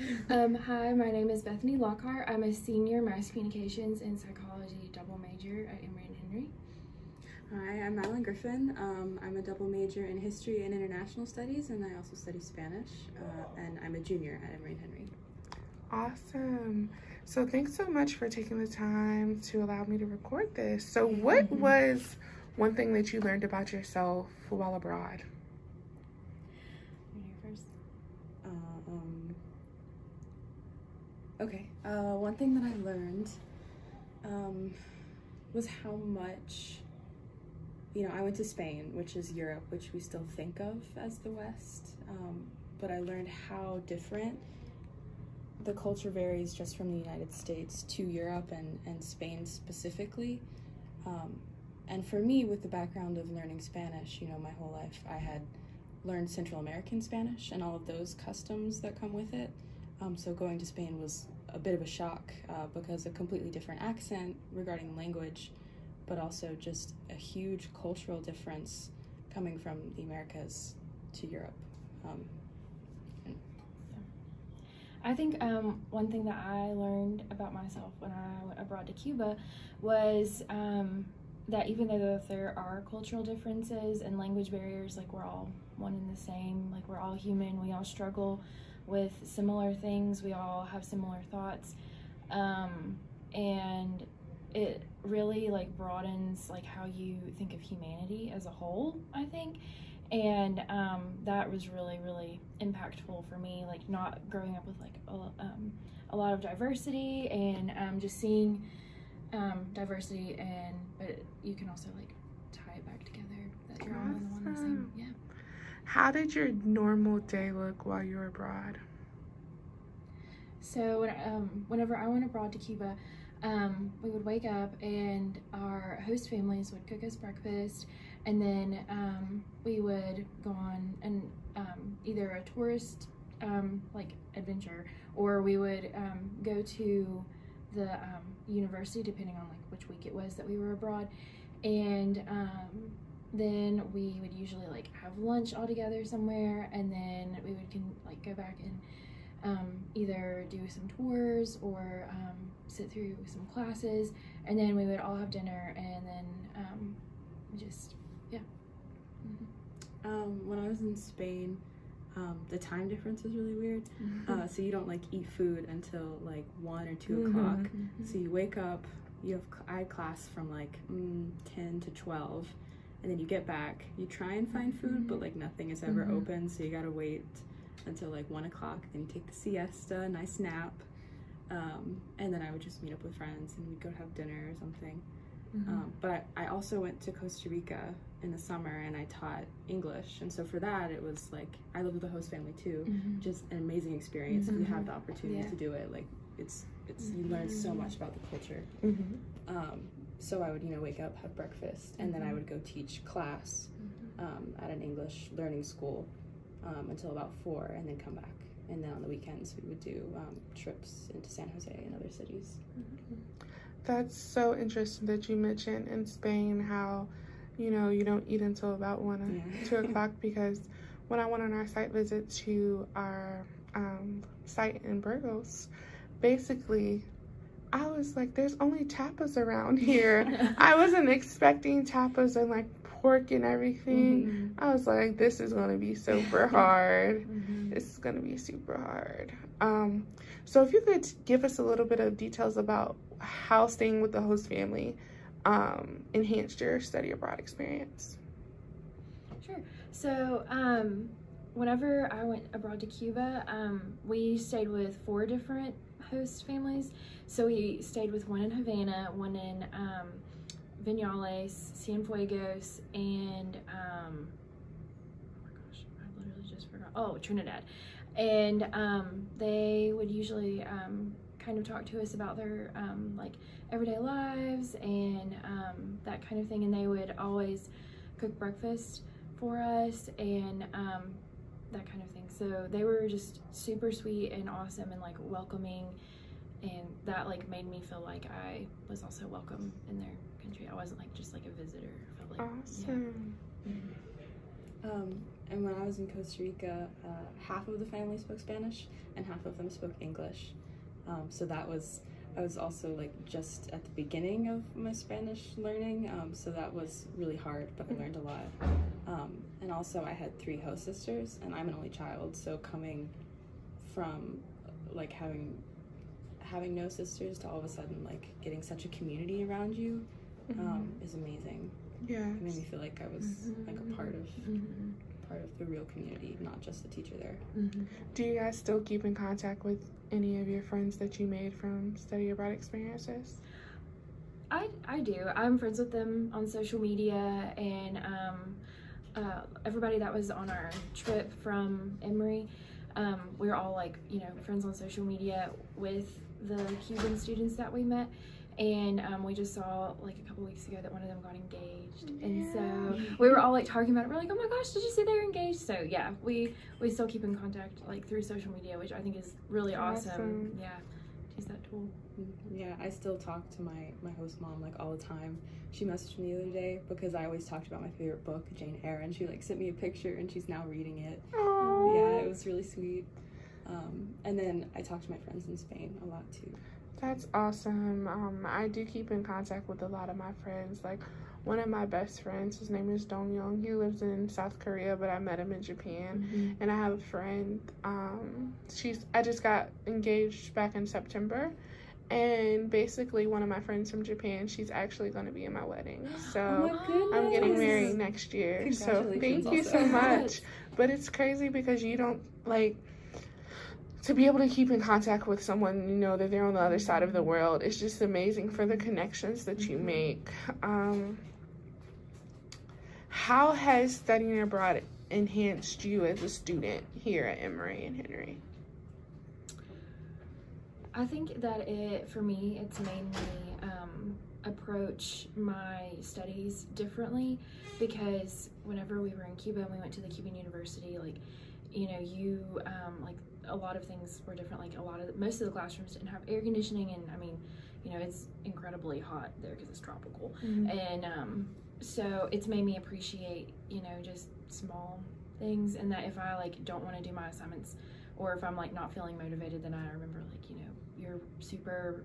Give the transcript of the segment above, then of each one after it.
Hi, my name is Bethany Lockhart. I'm a senior mass communications and psychology double major at Emory and Henry. Hi, I'm Madeline Griffin. I'm a double major in history and international studies, and I also study Spanish, and I'm a junior at Emory and Henry. Awesome. So thanks so much for taking the time to allow me to record this. So what was one thing that you learned about yourself while abroad? You hear first? One thing that I learned was how much, I went to Spain, which is Europe, which we still think of as the West, but I learned how different the culture varies just from the United States to Europe and Spain specifically. And for me, with the background of learning Spanish, my whole life I had learned Central American Spanish and all of those customs that come with it. So going to Spain was a bit of a shock because a completely different accent regarding language, but also just a huge cultural difference coming from the Americas to Europe. I think one thing that I learned about myself when I went abroad to Cuba was that even though there are cultural differences and language barriers, like we're all one and the same, like we're all human, we all struggle with similar things, we all have similar thoughts, and it really broadens how you think of humanity as a whole, I think. And that was really, really impactful for me, not growing up with a lot of diversity and just seeing diversity, but you can also tie it back together that you're all in the one and the same. Yeah. How did your normal day look while you were abroad? So whenever I went abroad to Cuba, we would wake up and our host families would cook us breakfast, and then we would go on and either a tourist adventure, or we would go to the university, depending on which week it was that we were abroad, and then we would usually have lunch all together somewhere, and then we would go back and either do some tours or sit through some classes, and then we would all have dinner, and then when I was in Spain, the time difference is really weird. So you don't eat food until 1 or 2 o'clock. So you wake up, I had class from 10 to 12, and then you get back, you try and find food, but nothing is ever open, so you gotta wait until 1 o'clock, then you take the siesta, nice nap, and then I would just meet up with friends and we'd go have dinner or something. But I also went to Costa Rica in the summer and I taught English, and so for that it was I lived with a host family too, just an amazing experience. If you have the opportunity to do it, it's you learn so much about the culture. So I would wake up, have breakfast, and then I would go teach class at an English learning school until about 4, and then come back. And then on the weekends we would do trips into San Jose and other cities. That's so interesting that you mentioned in Spain how you don't eat until about 1 or 2 o'clock, because when I went on our site visit to our site in Burgos, basically I was there's only tapas around here. I wasn't expecting tapas and pork and everything. I was this is gonna be super hard. This is gonna be super hard. So if you could give us a little bit of details about how staying with the host family enhanced your study abroad experience. Sure. So whenever I went abroad to Cuba, we stayed with 4 different host families. So we stayed with one in Havana, one in Viñales, Cienfuegos, and oh my gosh, I literally just forgot. Trinidad. And they would usually kind of talk to us about their everyday lives and that kind of thing, and they would always cook breakfast for us and that kind of thing. So they were just super sweet and awesome and welcoming, and that made me feel like I was also welcome in their country. I wasn't just a visitor. I felt awesome. Yeah. And when I was in Costa Rica, half of the family spoke Spanish and half of them spoke English. So I was also like just at the beginning of my Spanish learning, so that was really hard, but I learned a lot. And also I had 3 host sisters, and I'm an only child, so coming from like having no sisters to all of a sudden like getting such a community around you is amazing. Yeah, it made me feel like I was like a part of the real community, not just the teacher there. Do you guys still keep in contact with any of your friends that you made from study abroad experiences? I do. I'm friends with them on social media, and everybody that was on our trip from Emory, we were all like, friends on social media with the Cuban students that we met. And we just saw like a couple weeks ago that one of them got engaged, and so we were all like talking about it. We're like, oh my gosh, did you see they're engaged? So yeah, we still keep in contact like through social media, which I think is really awesome. Yeah, use that tool. Yeah, I still talk to my host mom like all the time. She messaged me the other day because I always talked about my favorite book, Jane Eyre, and she like sent me a picture, and she's now reading it. Aww. Yeah, it was really sweet. And then I talk to my friends in Spain a lot too. That's awesome. I do keep in contact with a lot of my friends. Like one of my best friends, his name is Dong Young. He lives in South Korea, but I met him in Japan. And I have a friend. I just got engaged back in September, and basically one of my friends from Japan, she's actually going to be in my wedding. So I'm getting married next year. So thank you so much. But it's crazy because you don't like. To be able to keep in contact with someone, that they're on the other side of the world, it's just amazing for the connections that you make. How has studying abroad enhanced you as a student here at Emory and Henry? I think that for me, it's made me approach my studies differently, because whenever we were in Cuba and we went to the Cuban University, like, like a lot of things were different. Like most of the classrooms didn't have air conditioning, and I mean, it's incredibly hot there because it's tropical. And so it's made me appreciate, just small things, and that if I like don't want to do my assignments, or if I'm like not feeling motivated, then I remember like, you're super,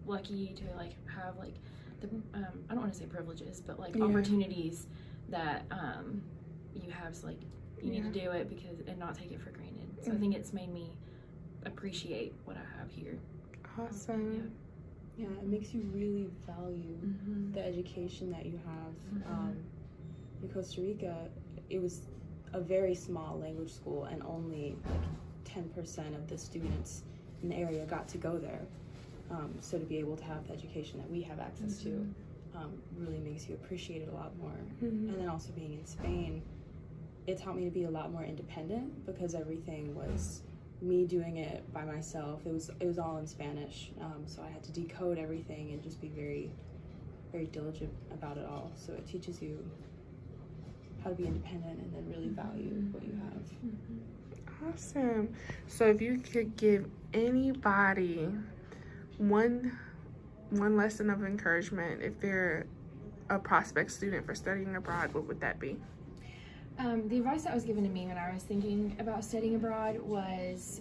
lucky to like have like the I don't want to say privileges, but like opportunities that you have. So like you need to do it and not take it for granted. So I think it's made me appreciate what I have here. Awesome. Yeah, it makes you really value the education that you have. In Costa Rica, it was a very small language school, and only like 10% of the students in the area got to go there. So to be able to have the education that we have access to really makes you appreciate it a lot more. And then also being in Spain, it taught me to be a lot more independent, because everything was me doing it by myself. It was all in Spanish, so I had to decode everything and just be very, very diligent about it all. So it teaches you how to be independent and then really value what you have. Awesome. So if you could give anybody one lesson of encouragement if they're a prospect student for studying abroad, what would that be? The advice that was given to me when I was thinking about studying abroad was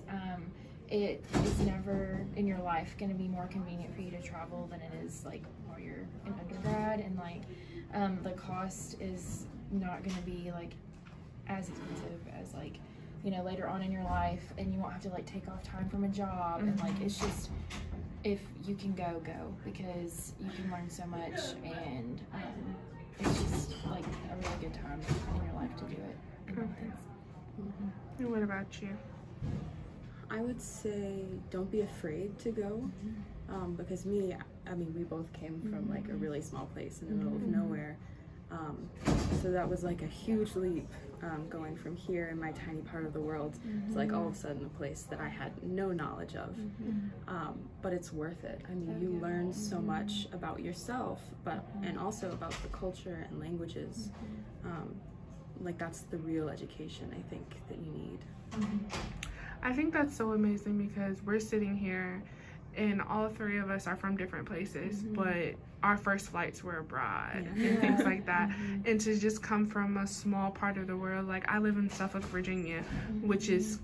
it is never in your life going to be more convenient for you to travel than it is like while you're in undergrad, and like the cost is not going to be like as expensive as like later on in your life, and you won't have to like take off time from a job, and like it's just, if you can go, because you can learn so much, and it's just like a really good time in your life to do it. And what about you? I would say don't be afraid to go, because we both came from like a really small place in the middle of nowhere, so that was like a huge leap, going from here in my tiny part of the world to like all of a sudden a place that I had no knowledge of. But it's worth it. I mean, you learn so much about yourself, and also about the culture and languages. Like that's the real education I think that you need. I think that's so amazing, because we're sitting here and all three of us are from different places, but our first flights were abroad Yeah. and things like that. And to just come from a small part of the world, like I live in Suffolk, Virginia, which is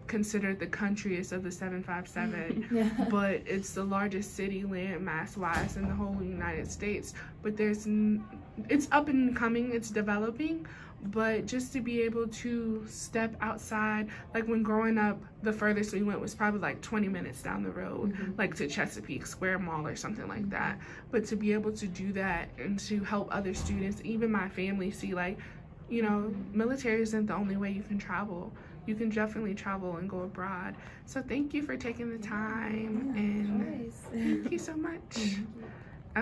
considered the countryest of the 757, but it's the largest city land mass wise in the whole United States. But it's up and coming, it's developing, but just to be able to step outside, like when growing up, the furthest we went was probably like 20 minutes down the road, like to Chesapeake Square Mall or something like that. But to be able to do that and to help other students, even my family, see like, you know, military isn't the only way you can travel. You can definitely travel and go abroad. So thank you for taking the time, and thank you so much.